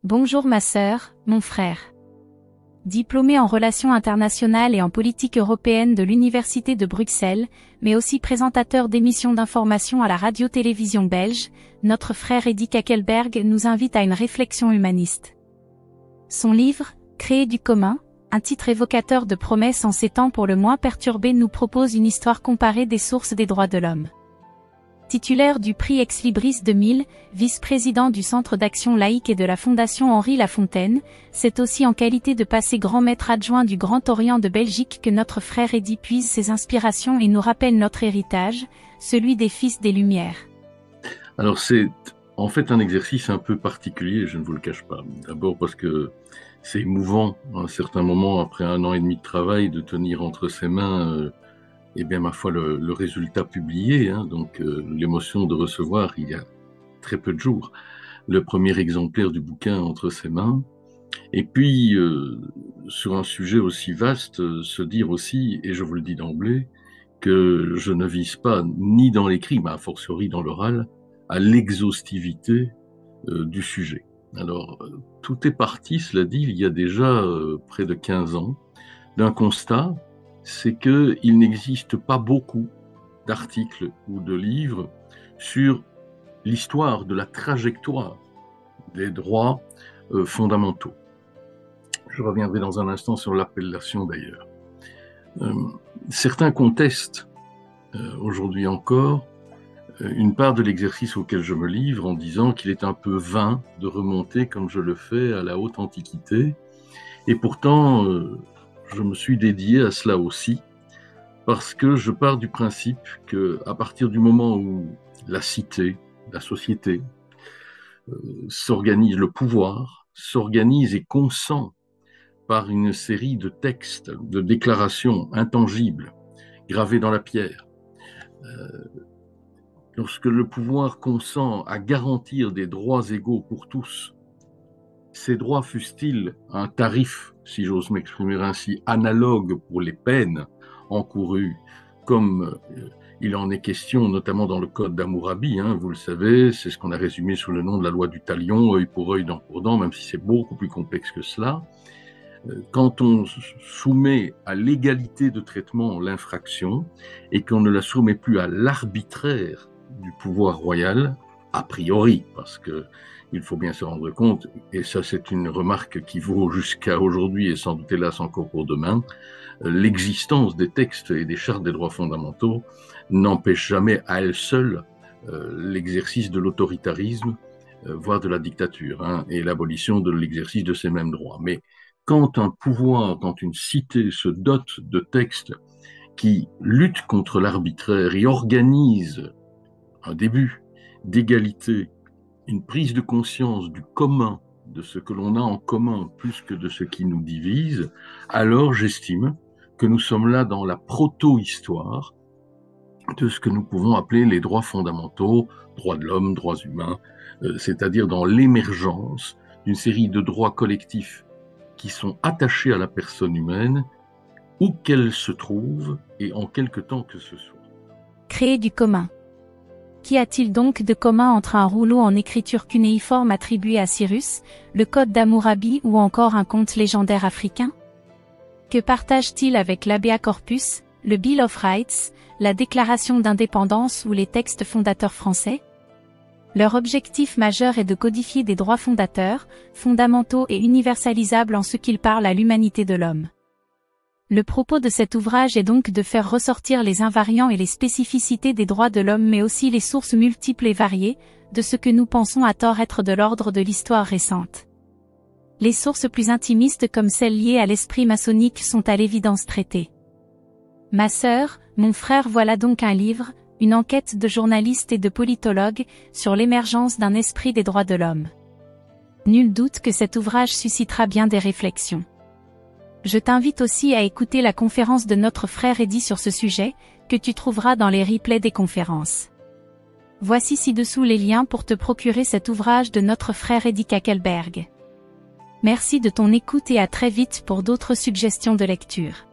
Bonjour ma sœur, mon frère. Diplômé en relations internationales et en politique européenne de l'Université de Bruxelles, mais aussi présentateur d'émissions d'information à la radio-télévision belge, notre frère Eddy Kakelberg nous invite à une réflexion humaniste. Son livre, Créer du commun, un titre évocateur de promesses en ces temps pour le moins perturbés, nous propose une histoire comparée des sources des droits de l'homme. Titulaire du prix Ex Libris 2000, vice-président du Centre d'action laïque et de la Fondation Henri Lafontaine, c'est aussi en qualité de passé grand maître adjoint du Grand Orient de Belgique que notre frère Eddy puise ses inspirations et nous rappelle notre héritage, celui des fils des Lumières. Alors c'est en fait un exercice un peu particulier, je ne vous le cache pas. D'abord parce que c'est émouvant, à un certain moment, après 1 an et demi de travail, de tenir entre ses mains eh bien, ma foi, le résultat publié, donc l'émotion de recevoir, il y a très peu de jours, le premier exemplaire du bouquin entre ses mains. Et puis, sur un sujet aussi vaste, se dire aussi, et je vous le dis d'emblée, que je ne vise pas, ni dans l'écrit, mais a fortiori dans l'oral, à l'exhaustivité du sujet. Alors, tout est parti, cela dit, il y a déjà près de 15 ans, d'un constat, c'est qu'il n'existe pas beaucoup d'articles ou de livres sur l'histoire de la trajectoire des droits fondamentaux. Je reviendrai dans un instant sur l'appellation d'ailleurs. Certains contestent aujourd'hui encore une part de l'exercice auquel je me livre en disant qu'il est un peu vain de remonter comme je le fais à la haute antiquité. Et pourtant, je me suis dédié à cela aussi, parce que je pars du principe qu'à partir du moment où la cité, la société, s'organise, le pouvoir s'organise et consent par une série de textes, de déclarations intangibles, gravées dans la pierre, lorsque le pouvoir consent à garantir des droits égaux pour tous, ces droits fussent-ils un tarif, si j'ose m'exprimer ainsi, analogue pour les peines encourues, comme il en est question notamment dans le code d'Hammurabi, vous le savez, c'est ce qu'on a résumé sous le nom de la loi du talion, œil pour œil, dent pour dent, même si c'est beaucoup plus complexe que cela. Quand on soumet à l'égalité de traitement l'infraction et qu'on ne la soumet plus à l'arbitraire du pouvoir royal, a priori, parce que il faut bien se rendre compte, et ça c'est une remarque qui vaut jusqu'à aujourd'hui et sans doute hélas encore pour demain, l'existence des textes et des chartes des droits fondamentaux n'empêche jamais à elle seule l'exercice de l'autoritarisme, voire de la dictature, et l'abolition de l'exercice de ces mêmes droits. Mais quand un pouvoir, quand une cité se dote de textes qui luttent contre l'arbitraire et organisent un début d'égalité, une prise de conscience du commun, de ce que l'on a en commun plus que de ce qui nous divise, alors j'estime que nous sommes là dans la proto-histoire de ce que nous pouvons appeler les droits fondamentaux, droits de l'homme, droits humains, c'est-à-dire dans l'émergence d'une série de droits collectifs qui sont attachés à la personne humaine, où qu'elle se trouve et en quelque temps que ce soit. Créer du commun. Qu'y a-t-il donc de commun entre un rouleau en écriture cunéiforme attribué à Cyrus, le code d'Hammurabi ou encore un conte légendaire africain? Que partage-t-il avec l'Habeas Corpus, le Bill of Rights, la Déclaration d'indépendance ou les textes fondateurs français? Leur objectif majeur est de codifier des droits fondateurs, fondamentaux et universalisables en ce qu'ils parlent à l'humanité de l'homme. Le propos de cet ouvrage est donc de faire ressortir les invariants et les spécificités des droits de l'homme mais aussi les sources multiples et variées, de ce que nous pensons à tort être de l'ordre de l'histoire récente. Les sources plus intimistes comme celles liées à l'esprit maçonnique sont à l'évidence traitées. Ma sœur, mon frère, voilà donc un livre, une enquête de journalistes et de politologues, sur l'émergence d'un esprit des droits de l'homme. Nul doute que cet ouvrage suscitera bien des réflexions. Je t'invite aussi à écouter la conférence de notre frère Eddy sur ce sujet, que tu trouveras dans les replays des conférences. Voici ci-dessous les liens pour te procurer cet ouvrage de notre frère Eddy Kakelberg. Merci de ton écoute et à très vite pour d'autres suggestions de lecture.